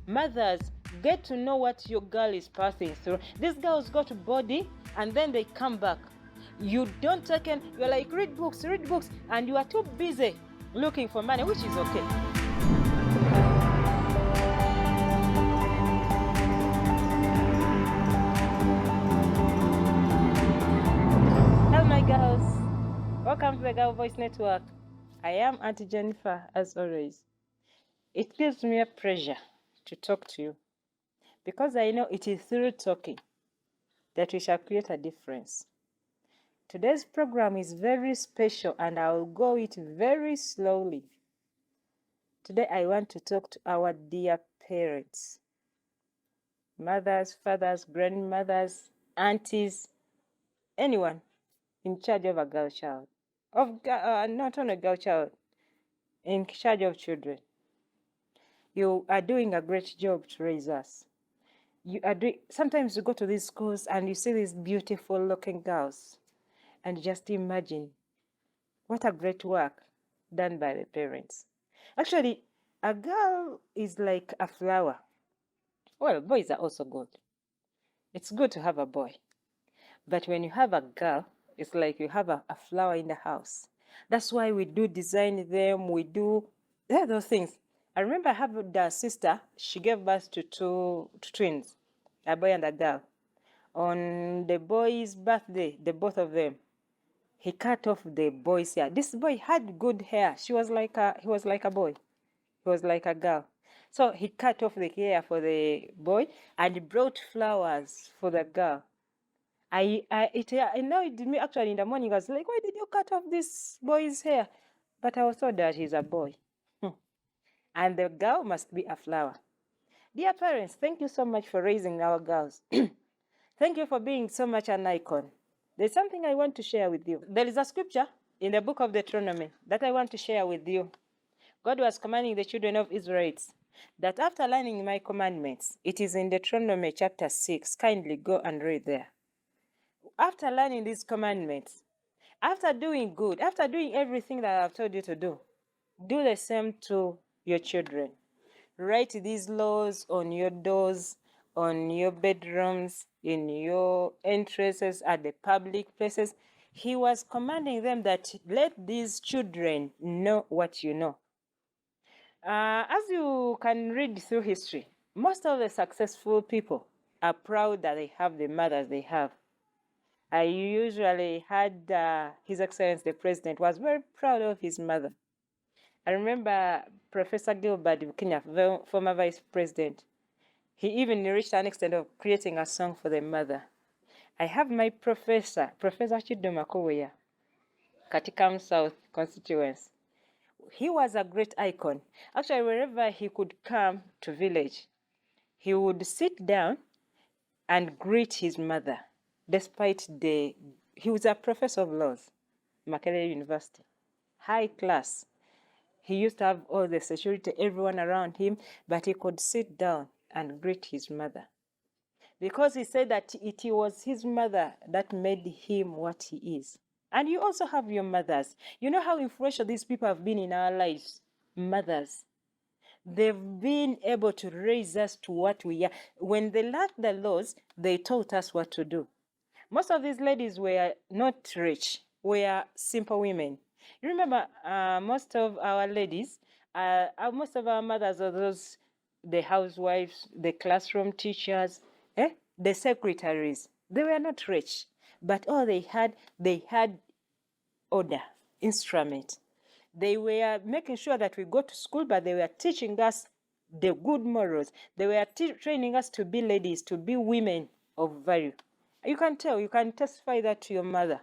Mothers, get to know what your girl is passing through. These girls go to body and then they come back. You don't take in, you're like, read books, and you are too busy looking for money, which is okay. Hello, my girls. Welcome to the Girl Voice Network. I am Auntie Jennifer, as always. It gives me a pleasure to talk to you because I know it is through talking that we shall create a difference. Today's program is very special and I will go it very slowly. Today I want to talk to our dear parents, mothers, fathers, grandmothers, aunties, anyone in charge of a girl child, not only a girl child, in charge of children. You are doing a great job to raise us. Sometimes you go to these schools and you see these beautiful looking girls and just imagine what a great work done by the parents. Actually, a girl is like a flower. Well, boys are also good. It's good to have a boy. But when you have a girl, it's like you have a flower in the house. That's why we do design them, those things. I remember I have a sister, she gave birth to two twins, a boy and a girl. On the boy's birthday, the both of them, he cut off the boy's hair. This boy had good hair. He was like a boy. He was like a girl. So he cut off the hair for the boy and brought flowers for the girl. I know it did me actually in the morning. I was like, why did you cut off this boy's hair? But I was told that he's a boy. And the girl must be a flower. Dear parents, thank you so much for raising our girls. Thank you for being so much an icon. There's something I want to share with you. There is a scripture in the book of Deuteronomy that I want to share with you. God was commanding the children of Israel that after learning my commandments, it is in Deuteronomy chapter 6. Kindly go and read there. After learning these commandments, after doing good, after doing everything that I've told you to do the same to your children. Write these laws on your doors, on your bedrooms, in your entrances, at the public places. He was commanding them that let these children know what you know. As you can read through history, most of the successful people are proud that they have the mothers they have. I usually had His Excellency the President was very proud of his mother. I remember Professor Gilbert Bukinya, former Vice President. He even reached an extent of creating a song for the mother. I have my Professor Chidoma Koweya, Katikam South constituency. He was a great icon. Actually, wherever he could come to village, he would sit down and greet his mother, despite he was a professor of laws, Makerere University, high class. He used to have all the security, everyone around him, but he could sit down and greet his mother. Because he said that it was his mother that made him what he is. And you also have your mothers. You know how influential these people have been in our lives? Mothers. They've been able to raise us to what we are. When they learned the laws, they taught us what to do. Most of these ladies were not rich, were simple women. You remember, most of our ladies, most of our mothers are those, the housewives, the classroom teachers, the secretaries. They were not rich, but all they had order, instrument. They were making sure that we go to school, but they were teaching us the good morals. They were training us to be ladies, to be women of value. You can tell, you can testify that to your mother.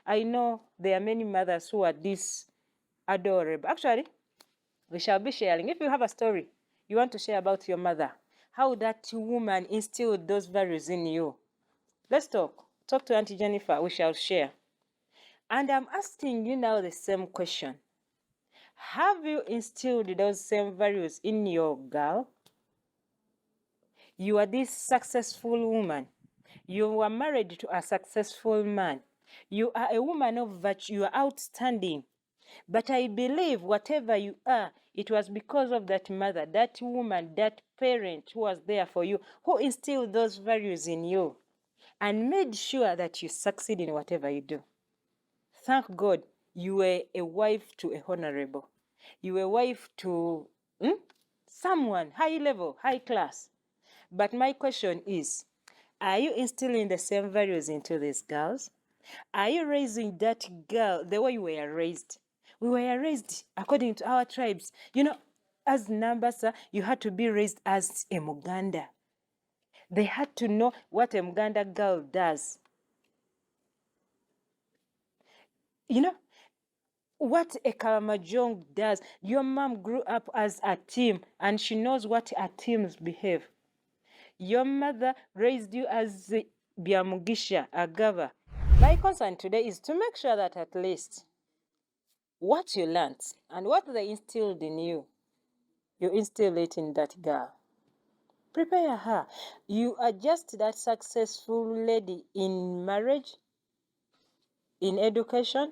I know there are many mothers who are this adorable. Actually, we shall be sharing. If you have a story you want to share about your mother, how that woman instilled those values in you, let's talk. Talk to Auntie Jennifer. We shall share. And I'm asking you now the same question. Have you instilled those same values in your girl? You are this successful woman. You are married to a successful man. You are a woman of virtue. You are outstanding. But I believe whatever you are, it was because of that mother, that woman, that parent who was there for you, who instilled those values in you and made sure that you succeed in whatever you do. Thank God you were a wife to a honorable. You were a wife to someone high level, high class. But my question is, are you instilling the same values into these girls? Are you raising that girl the way you were raised? We were raised according to our tribes. As Nambasa, you had to be raised as a Muganda. They had to know what a Muganda girl does. What a Kalamajong does. Your mom grew up as a team and she knows what a teams behave. Your mother raised you as Biamugisha, a gava. My concern today is to make sure that at least what you learned and what they instilled in you, you instill it in that girl. Prepare her. You are just that successful lady in marriage, in education,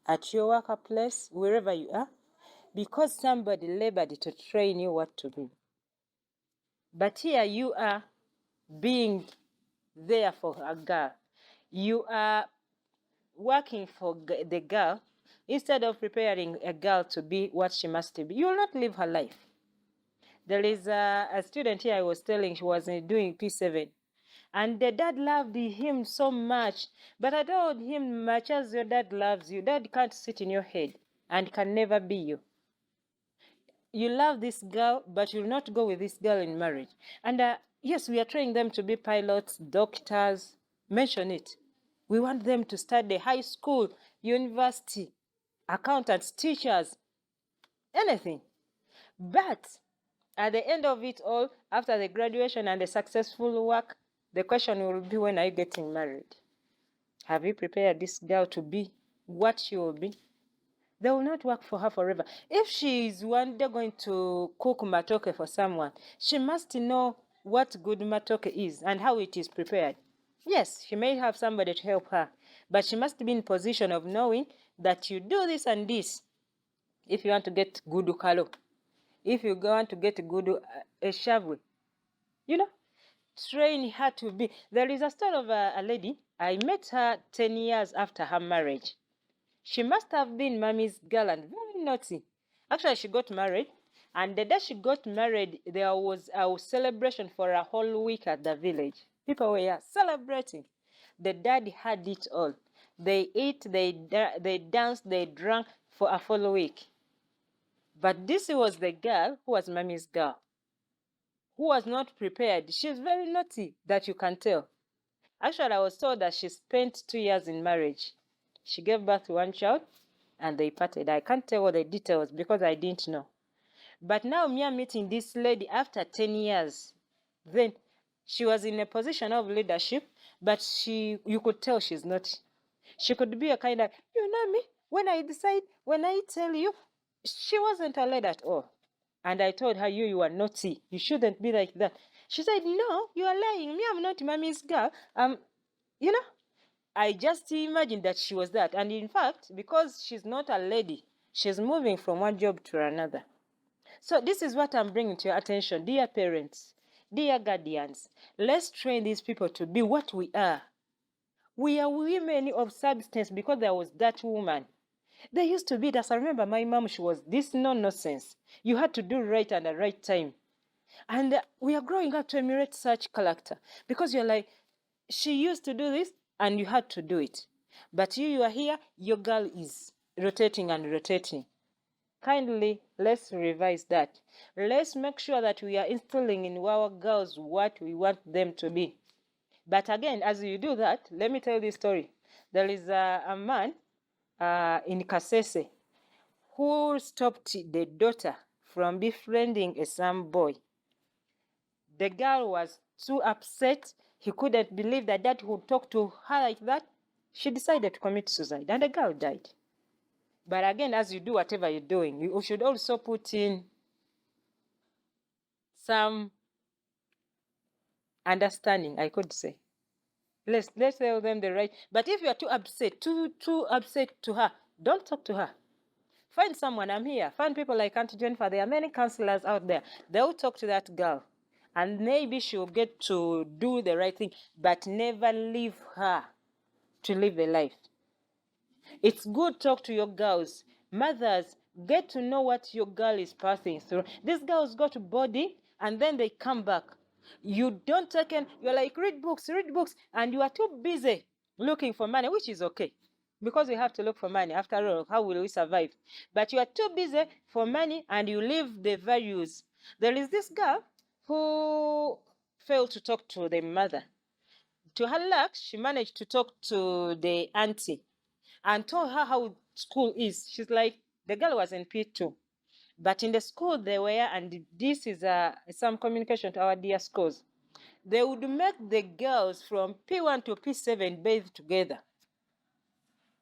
at your workplace, wherever you are, because somebody labored to train you what to be. But here you are being there for a girl. You are working for the girl instead of preparing a girl to be what she must be. You will not live her life. There is a student here I was telling, she was doing P7. And the dad loved him so much. But I told him, much as your dad loves you, dad can't sit in your head and can never be you. You love this girl, but you'll not go with this girl in marriage. And yes, we are training them to be pilots, doctors, mention it. We want them to study high school, university, accountants, teachers, anything. But at the end of it all, after the graduation and the successful work, the question will be, when are you getting married? Have you prepared this girl to be what she will be? They will not work for her forever. If she is one day going to cook matoke for someone, she must know what good matoke is and how it is prepared. Yes, she may have somebody to help her, but she must be in position of knowing that you do this and this if you want to get good ukalo. If you want to get good shavwe, train her to be. There is a story of a lady. I met her 10 years after her marriage. She must have been mommy's girl and very naughty. Actually, she got married. And the day she got married, there was a celebration for a whole week at the village. People were celebrating. The dad had it all. They ate, they danced, they drank for a full week. But this was the girl who was mommy's girl, who was not prepared. She's very naughty, that you can tell. Actually, I was told that she spent 2 years in marriage. She gave birth to one child and they parted. I can't tell all the details because I didn't know. But now me, I'm meeting this lady after 10 years. Then she was in a position of leadership, but you could tell she's not. She could be a kind of, you know me, when I decide, when I tell you, she wasn't a lady at all. And I told her, you are naughty. You shouldn't be like that. She said, no, you are lying. Me, I'm not mommy's girl. You know, I just imagined that she was that. And in fact, because she's not a lady, she's moving from one job to another. So this is what I'm bringing to your attention, dear parents, dear guardians. Let's train these people to be what we are. We are women of substance because there was that woman. They used to beat us. I remember my mom, she was this nonsense. You had to do right at the right time. And we are growing up to emulate such character because you're like, she used to do this and you had to do it. But you are here, your girl is rotating and rotating. Kindly, let's revise that. Let's make sure that we are instilling in our girls what we want them to be. But again, as you do that, let me tell this story. There is a man in Kasese who stopped the daughter from befriending some boy. The girl was too upset. He couldn't believe that dad would talk to her like that. She decided to commit suicide, and the girl died. But again, as you do whatever you're doing, you should also put in some understanding, I could say. Let's tell them the right. But if you are too upset to her, don't talk to her. Find someone, I'm here. Find people like Auntie Jennifer. There are many counselors out there. They'll talk to that girl. And maybe she'll get to do the right thing, but never leave her to live a life. It's good talk to your girls. Mothers, get to know what your girl is passing through. These girls go to boarding and then they come back. You don't take in, you're like, read books, and you are too busy looking for money, which is okay. Because we have to look for money. After all, how will we survive? But you are too busy for money and you leave the values. There is this girl who failed to talk to the mother. To her luck, she managed to talk to the auntie and told her how school is. She's like, the girl was in P2, but in the school they were, and this is some communication to our dear schools. They would make the girls from P1 to P7 bathe together.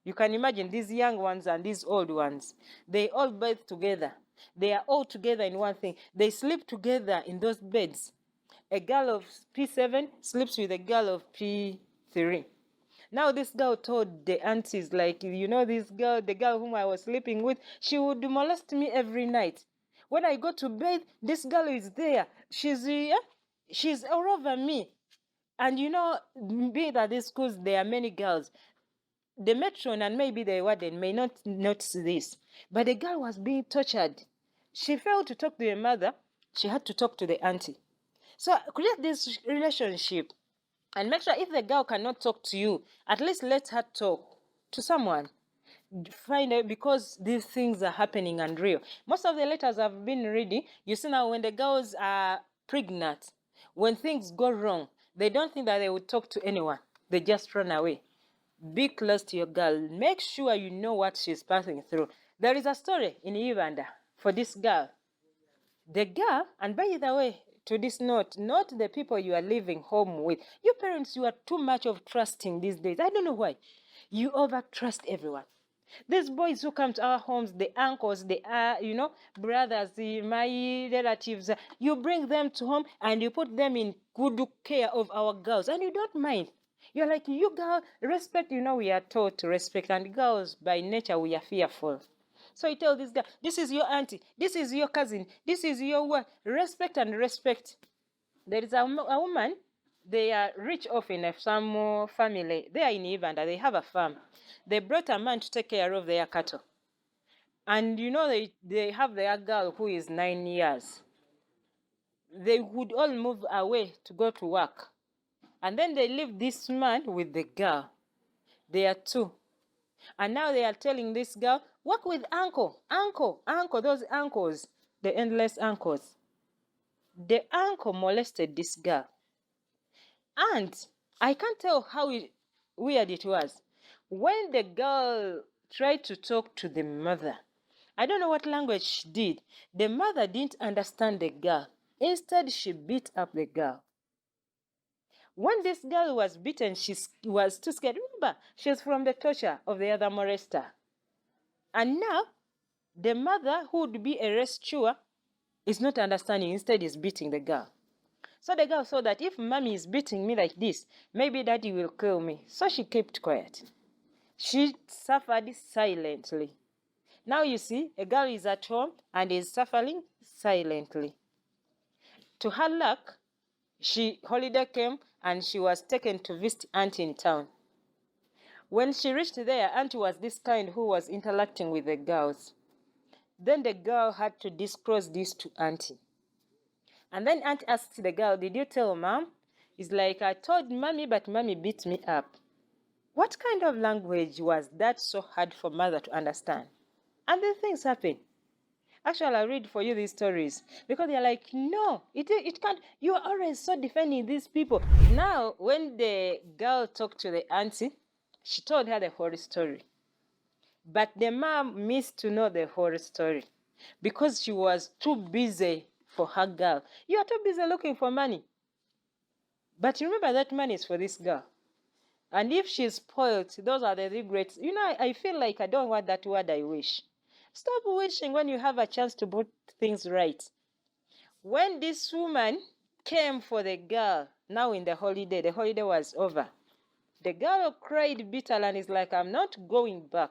You can imagine these young ones and these old ones. They all bathe together. They are all together in one thing. They sleep together in those beds. A girl of P7 sleeps with a girl of P3. Now this girl told the aunties, like, you know, this girl, the girl whom I was sleeping with, she would molest me every night. When I go to bed, this girl is there. She's all over me. And you know, being at these schools, there are many girls. The matron and maybe the warden may not notice this, but the girl was being tortured. She failed to talk to her mother. She had to talk to the auntie. So create this relationship and make sure if the girl cannot talk to you, at least let her talk to someone. Find out, because these things are happening and real. Most of the letters I've been reading, you see now when the girls are pregnant, when things go wrong, they don't think that they would talk to anyone. They just run away. Be close to your girl. Make sure you know what she's passing through. There is a story in Uganda for this girl. The girl, and by the way, to this note, not the people you are living home with. Your parents, you are too much of trusting these days. I don't know why. You over trust everyone. These boys who come to our homes, the uncles, the brothers, my relatives, you bring them to home and you put them in good care of our girls, and you don't mind. You're like, you girl, respect, we are taught to respect, and girls, by nature, we are fearful. So you tell this guy, this is your auntie, this is your cousin, this is your what? Respect and respect. There is a woman, they are rich off in some family. They are in Uganda, they have a farm. They brought a man to take care of their cattle. And they have their girl who is 9 years. They would all move away to go to work. And then they leave this man with the girl. They are two. And now they are telling this girl, work with uncle, those uncles, the endless uncles. The uncle molested this girl. And I can't tell how weird it was. When the girl tried to talk to the mother, I don't know what language she did. The mother didn't understand the girl. Instead, she beat up the girl. When this girl was beaten, she was too scared. Remember, she's from the torture of the other molester. And now, the mother, who would be a rescuer, is not understanding. Instead, is beating the girl. So the girl saw that if mommy is beating me like this, maybe daddy will kill me. So she kept quiet. She suffered silently. Now you see, a girl is at home and is suffering silently. To her luck, holiday came and she was taken to visit auntie in town. When she reached there, auntie was this kind who was interacting with the girls. Then the girl had to disclose this to auntie. And then auntie asked the girl, did you tell mom? It's like, I told mommy, but mommy beat me up. What kind of language was that so hard for mother to understand? And then things happen. Actually, I'll read for you these stories because they're like, no, it can't. You are always so defending these people. Now, when the girl talked to the auntie, she told her the whole story. But the mom missed to know the whole story because she was too busy for her girl. You are too busy looking for money. But remember that money is for this girl. And if she's spoiled, those are the regrets. I feel like I don't want that word, I wish. Stop wishing when you have a chance to put things right. When this woman came for the girl, now in the holiday was over. The girl cried bitterly and is like, I'm not going back.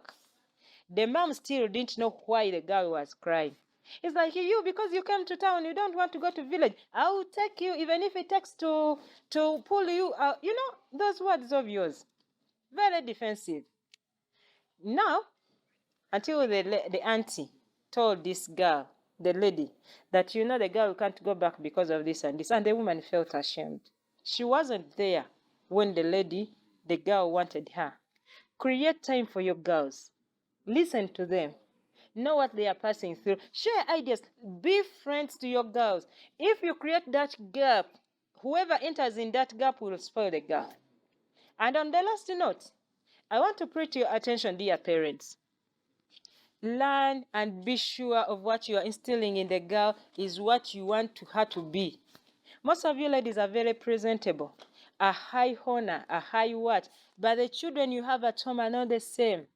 The mom still didn't know why the girl was crying. It's like, you, because you came to town, you don't want to go to village. I will take you, even if it takes to pull you out. You know, those words of yours. Very defensive. Now, until the auntie told this girl, the lady, that the girl can't go back because of this and this. And the woman felt ashamed. She wasn't there when the girl wanted her. Create time for your girls. Listen to them. Know what they are passing through. Share ideas. Be friends to your girls. If you create that gap, whoever enters in that gap will spoil the girl. And on the last note, I want to put your attention, dear parents. Learn and be sure of what you are instilling in the girl is what you want her to be. Most of you ladies are very presentable, a high honor, a high what, but the children you have at home are not the same.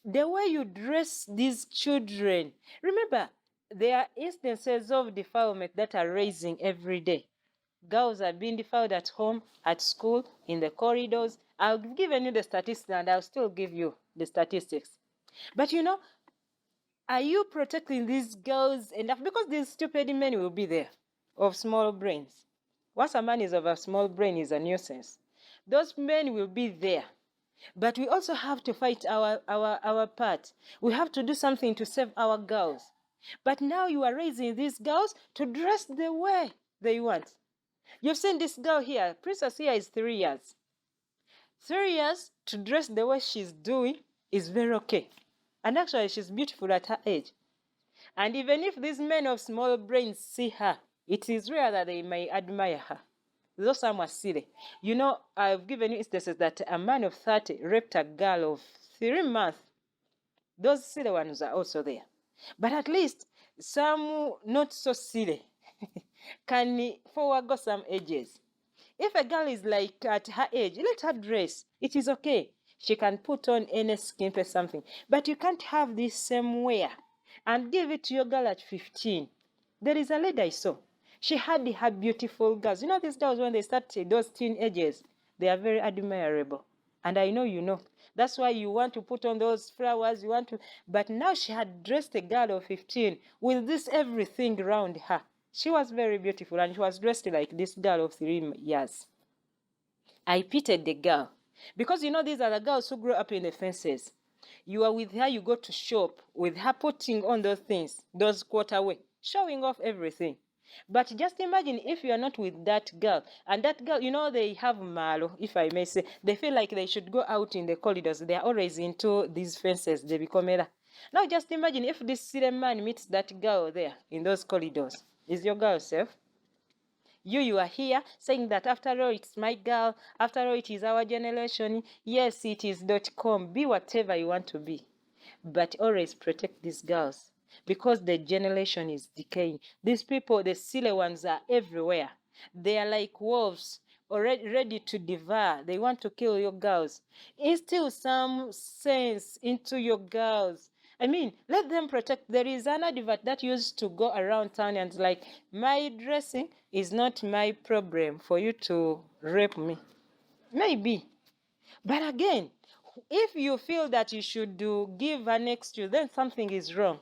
The way you dress these children. Remember, there are instances of defilement that are raising every day. Girls are being defiled at home, at school, in the corridors. I've given you the statistics and I'll still give you the statistics. But are you protecting these girls enough? Because these stupid men will be there of small brains. Once a man is of a small brain is a nuisance. Those men will be there. But we also have to fight our part. We have to do something to save our girls. But now you are raising these girls to dress the way they want. You've seen this girl here. Princess here is 3 years. 3 years to dress the way she's doing is very okay. And actually, she's beautiful at her age. And even if these men of small brains see her, it is rare that they may admire her. Those some are silly. I've given you instances that a man of 30 raped a girl of 3 months. Those silly ones are also there. But at least some not so silly can forego some ages. If a girl is like at her age, let her dress. It is okay. She can put on any skin or something. But you can't have this same wear and give it to your girl at 15. There is a lady I saw. She had her beautiful girls. These girls, when they start those teenagers, they are very admirable. And I know you know. That's why you want to put on those flowers. But now she had dressed a girl of 15 with this everything around her. She was very beautiful and she was dressed like this girl of 3 years. I pitied the girl. Because these are the girls who grew up in the fences. You are with her, you go to shop with her putting on those things, those quarterway, showing off everything. But just imagine if you are not with that girl, and that girl, they have malo, if I may say. They feel like they should go out in the corridors. They are always into these fences. They become era. Now just imagine if this silly man meets that girl there in those corridors. Is your girl safe? You are here saying that after all, it's my girl. After all, it is our generation. Yes, it is .com. Be whatever you want to be. But always protect these girls because the generation is decaying. These people, the silly ones, are everywhere. They are like wolves, already ready to devour. They want to kill your girls. Instill some sense into your girls. Let them protect. There is an advert that used to go around town and like, my dressing is not my problem for you to rape me. Maybe. But again, if you feel that you should give an excuse, then something is wrong.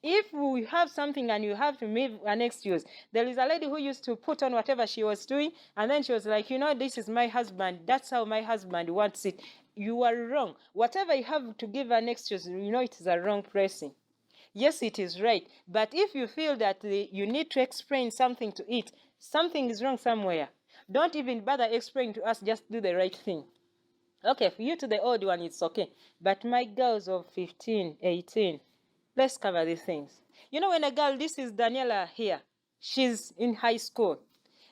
If we have something and you have to make an excuse, there is a lady who used to put on whatever she was doing, and then she was like, this is my husband. That's how my husband wants it. You are wrong. Whatever you have to give an excuse, it is a wrong pressing. Yes, it is right. But if you feel that you need to explain something to it, something is wrong somewhere. Don't even bother explaining to us, just do the right thing. Okay, for you to the old one, it's okay. But my girls of 15, 18, let's cover these things. When a girl, this is Daniela here, she's in high school.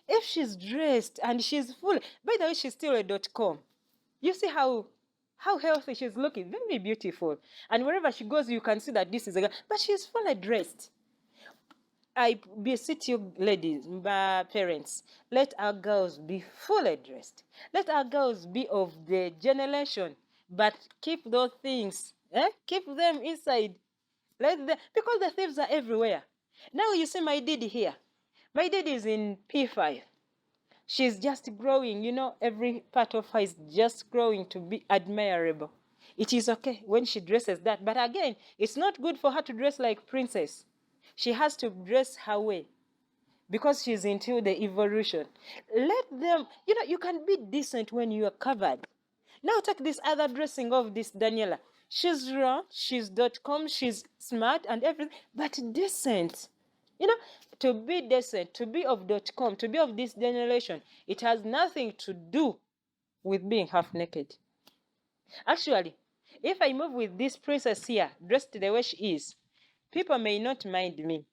If she's dressed and she's full, by the way, she's still a .com. You see how healthy she's looking, very beautiful. And wherever she goes, you can see that this is a girl, but she's fully dressed. I beseech you, ladies, parents, let our girls be fully dressed. Let our girls be of the generation, but keep those things, keep them inside. Because the thieves are everywhere. Now you see my Didi here. My Didi is in P5. She's just growing, every part of her is just growing to be admirable. It is okay when she dresses that. But again, it's not good for her to dress like princess. She has to dress her way because she's into the evolution. Let them, you can be decent when you are covered. Now take this other dressing of this Daniela. She's raw, she's .com, she's smart and everything, but decent. To be decent, to be of .com, to be of this generation, it has nothing to do with being half naked. Actually, if I move with this princess here, dressed the way she is, people may not mind me.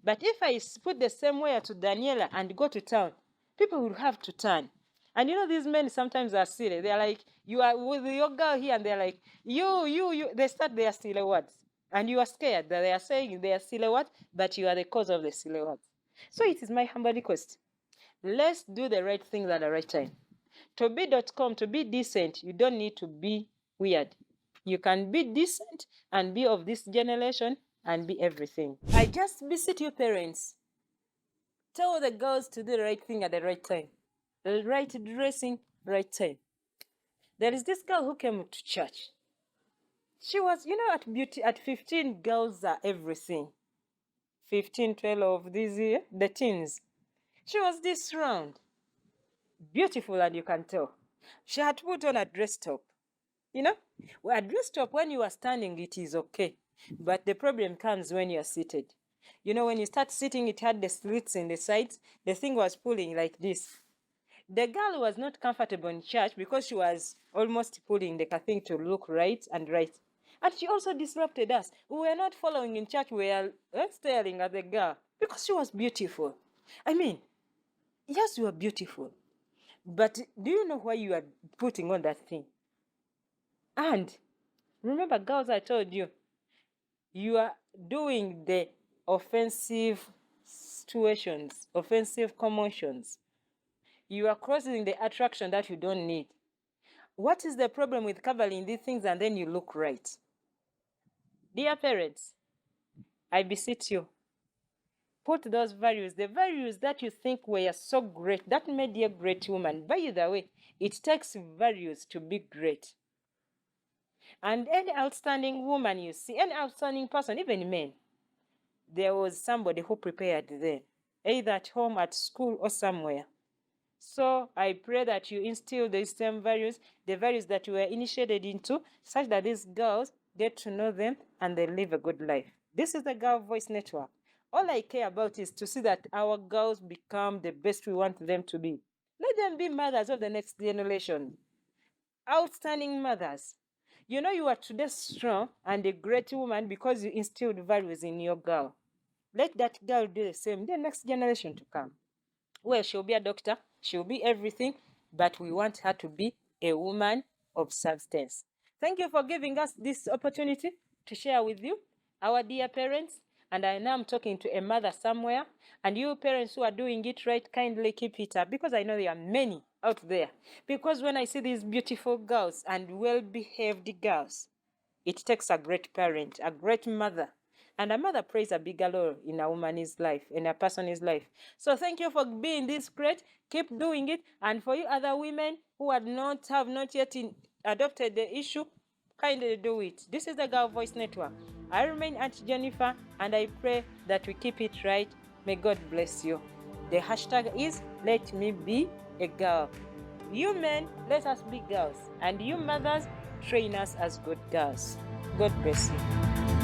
But if I put the same wear to Daniela and go to town, people will have to turn. And these men sometimes are silly. They're like, you are with your girl here, and they're like, you. They start their silly words. And you are scared that they are saying they are silly words, but you are the cause of the silly words. So it is my humble request. Let's do the right thing at the right time. To be .com, to be decent, you don't need to be weird. You can be decent and be of this generation and be everything. I just visit you parents. Tell the girls to do the right thing at the right time. The right dressing, right time. There is this girl who came to church. She was, at 15, girls are everything. 15, 12 these year, the teens. She was this round. Beautiful, and you can tell. She had put on a dress top. A dress top, when you are standing, it is okay. But the problem comes when you are seated. When you start sitting, it had the slits in the sides. The thing was pulling like this. The girl was not comfortable in church because she was almost pulling the thing to look right and right. And she also disrupted us. We were not following in church. We were staring at the girl because she was beautiful. I mean, yes, you are beautiful. But do you know why you are putting on that thing? And remember, girls, I told you, you are doing the offensive situations, offensive commotions. You are crossing the attraction that you don't need. What is the problem with covering these things and then you look right? Dear parents, I beseech you, put those values, the values that you think were so great, that made you a great woman. By the way, it takes values to be great. And any outstanding woman you see, any outstanding person, even men, there was somebody who prepared them, either at home, at school, or somewhere. So I pray that you instill these same values, the values that you were initiated into, such that these girls get to know them and they live a good life. This is the Girl Voice Network. All I care about is to see that our girls become the best we want them to be. Let them be mothers of the next generation. Outstanding mothers. You are today strong and a great woman because you instilled values in your girl. Let that girl do the same, the next generation to come. Well, she'll be a doctor, she'll be everything, but we want her to be a woman of substance. Thank you for giving us this opportunity to share with you, our dear parents. And I know I'm talking to a mother somewhere. And you parents who are doing it right, kindly keep it up, because I know there are many out there. Because when I see these beautiful girls and well-behaved girls, it takes a great parent, a great mother. And a mother plays a bigger role in a woman's life, in a person's life. So thank you for being this great. Keep doing it. And for you other women who have not yet adopted the issue, kindly do it. This is the Girl Voice Network. I remain Aunt Jennifer, and I pray that we keep it right. May God bless you. The hashtag is Let Me Be a Girl. You men, let us be girls. And you mothers, train us as good girls. God bless you.